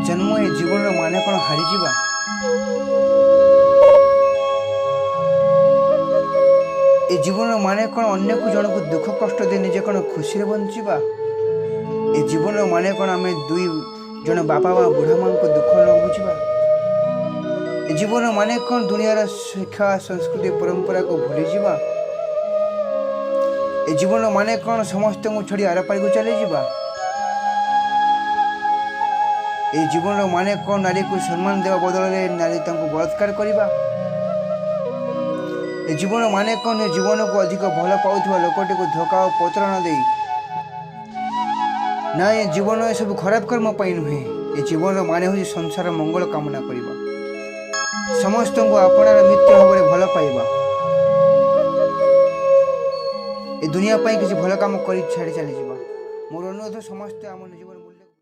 जन्म ए जीवन माने कौन हारी जीवा। ए जीवन माने कौन अन्य को जन को दुख कष्ट दे निजे कौन खुशी बंचीबा। ए जीवन माने कौन आम दुई जन बापा वा बुढ़ा मां को दुख न बुझा। ए जीवन माने कौन दुनियार शिक्षा संस्कृति परंपरा को भूली जावा। ए जीवन माने कौन समस्त को छड़ी आर पार को चली जावा। ए जीवन माने कौन नारी को सम्मान देवा बदल में नारी बलात्कार करवा। ए जीवन माने कौन जीवन को अधिक भल पाउथवा लोकटी को धोखा और पत्र न दे ना। ये जीवन ये सब खराब कर्म पाई नुहे। ये जीवन माने हो संसार मंगल कामना करवा। समस्त को आपणार मित्र भाव भल पाइबा। ए दुनिया पाई किसी भल काम कर छाड़ी चली जावा। मोर अनुरोध समस्त आम जीवन